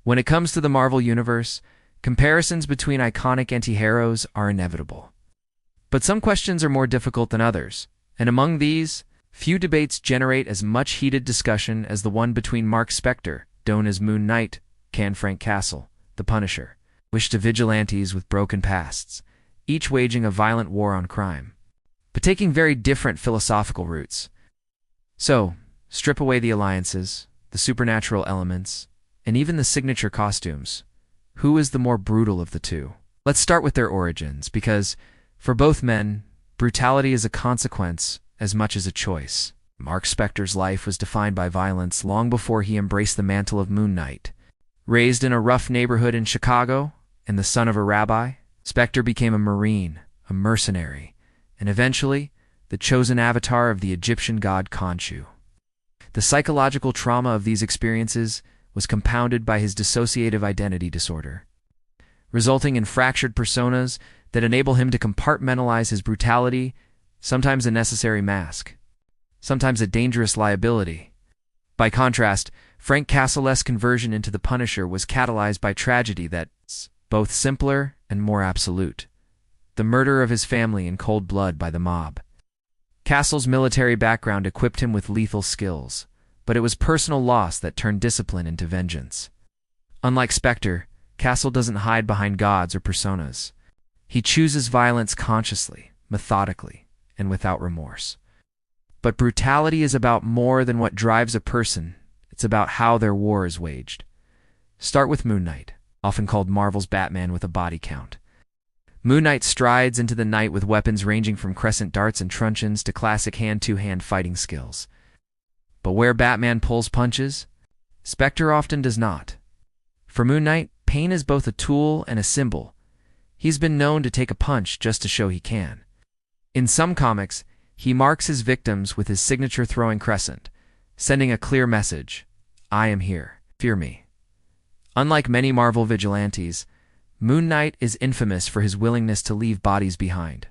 When it comes to the Marvel Universe, comparisons between iconic anti-heroes are inevitable. But some questions are more difficult than others, and among these, few debates generate as much heated discussion as the one between Mark Spector, known as Moon Knight, and Frank Castle, the Punisher, which to vigilantes with broken pasts, each waging a violent war on crime, but taking very different philosophical routes. So, strip away the alliances, the supernatural elements, and even the signature costumes. Who is the more brutal of the two? Let's start with their origins, because, for both men, brutality is a consequence as much as a choice. Mark Spector's life was defined by violence long before he embraced the mantle of Moon Knight. Raised in a rough neighborhood in Chicago, and the son of a rabbi, Spector became a Marine, a mercenary, and eventually, the chosen avatar of the Egyptian god Khonshu. The psychological trauma of these experiences was compounded by his dissociative identity disorder, resulting in fractured personas that enable him to compartmentalize his brutality, sometimes a necessary mask, sometimes a dangerous liability. By contrast, Frank Castle's conversion into the Punisher was catalyzed by tragedy that's both simpler and more absolute: the murder of his family in cold blood by the mob. Castle's military background equipped him with lethal skills, but it was personal loss that turned discipline into vengeance. Unlike Spector, Castle doesn't hide behind gods or personas. He chooses violence consciously, methodically, and without remorse. But brutality is about more than what drives a person. It's about how their war is waged. Start with Moon Knight, often called Marvel's Batman with a body count. Moon Knight strides into the night with weapons ranging from crescent darts and truncheons to classic hand-to-hand fighting skills. But where Batman pulls punches, Spector often does not. For Moon Knight, pain is both a tool and a symbol. He's been known to take a punch just to show he can. In some comics, he marks his victims with his signature throwing crescent, sending a clear message: I am here, fear me. Unlike many Marvel vigilantes, Moon Knight is infamous for his willingness to leave bodies behind.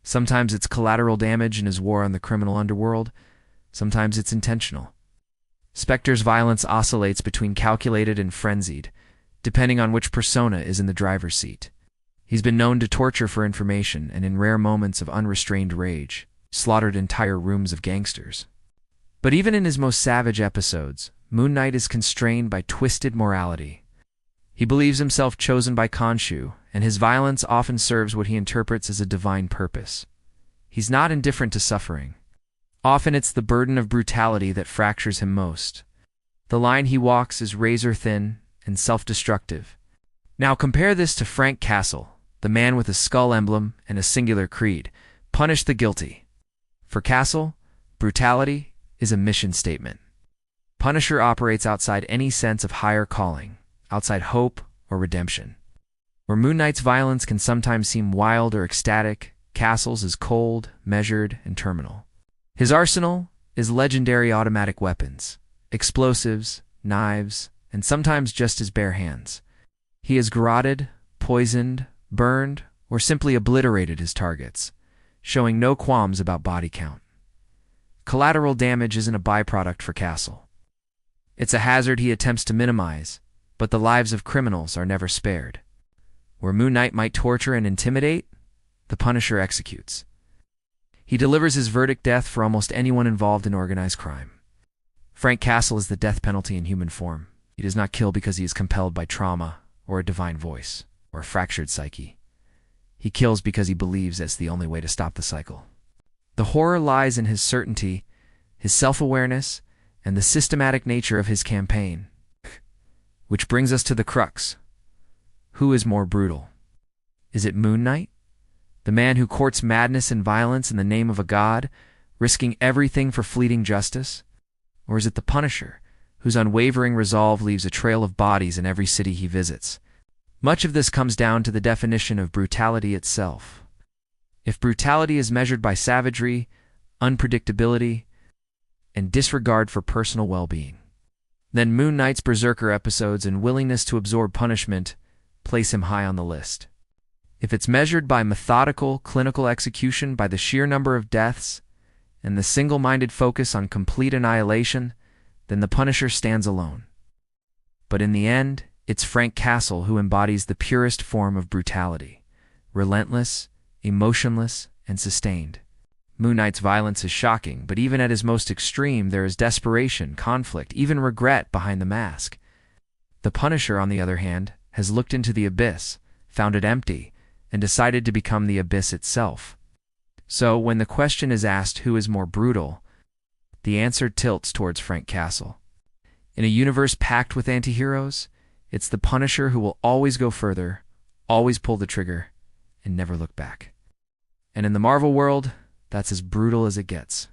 Sometimes it's collateral damage in his war on the criminal underworld, sometimes it's intentional. Spector's violence oscillates between calculated and frenzied, depending on which persona is in the driver's seat. He's been known to torture for information and, in rare moments of unrestrained rage, slaughtered entire rooms of gangsters. But even in his most savage episodes, Moon Knight is constrained by twisted morality. He believes himself chosen by Khonshu, and his violence often serves what he interprets as a divine purpose. He's not indifferent to suffering. Often it's the burden of brutality that fractures him most. The line he walks is razor-thin and self-destructive. Now compare this to Frank Castle, the man with a skull emblem and a singular creed: punish the guilty. For Castle, brutality is a mission statement. Punisher operates outside any sense of higher calling, outside hope or redemption. Where Moon Knight's violence can sometimes seem wild or ecstatic, Castle's is cold, measured, and terminal. His arsenal is legendary automatic weapons, explosives, knives, and sometimes just his bare hands. He has garroted, poisoned, burned, or simply obliterated his targets, showing no qualms about body count. Collateral damage isn't a byproduct for Castle. It's a hazard he attempts to minimize, but the lives of criminals are never spared. Where Moon Knight might torture and intimidate, the Punisher executes. He delivers his verdict death for almost anyone involved in organized crime. Frank Castle is the death penalty in human form. He does not kill because he is compelled by trauma, or a divine voice, or a fractured psyche. He kills because he believes that's the only way to stop the cycle. The horror lies in his certainty, his self-awareness, and the systematic nature of his campaign. Which brings us to the crux. Who is more brutal? Is it Moon Knight, the man who courts madness and violence in the name of a god, risking everything for fleeting justice? Or is it the Punisher, whose unwavering resolve leaves a trail of bodies in every city he visits? Much of this comes down to the definition of brutality itself. If brutality is measured by savagery, unpredictability, and disregard for personal well-being, then Moon Knight's berserker episodes and willingness to absorb punishment place him high on the list. If it's measured by methodical, clinical execution, by the sheer number of deaths, and the single-minded focus on complete annihilation, then the Punisher stands alone. But in the end, It's Frank Castle who embodies the purest form of brutality, relentless, emotionless, and sustained. Moon Knight's violence is shocking, but even at his most extreme, there is desperation, conflict, even regret behind the mask. The Punisher, on the other hand, has looked into the abyss, found it empty, and decided to become the abyss itself. So, when the question is asked who is more brutal, the answer tilts towards Frank Castle. In a universe packed with anti-heroes, it's the Punisher who will always go further, always pull the trigger, and never look back. And in the Marvel world, that's as brutal as it gets.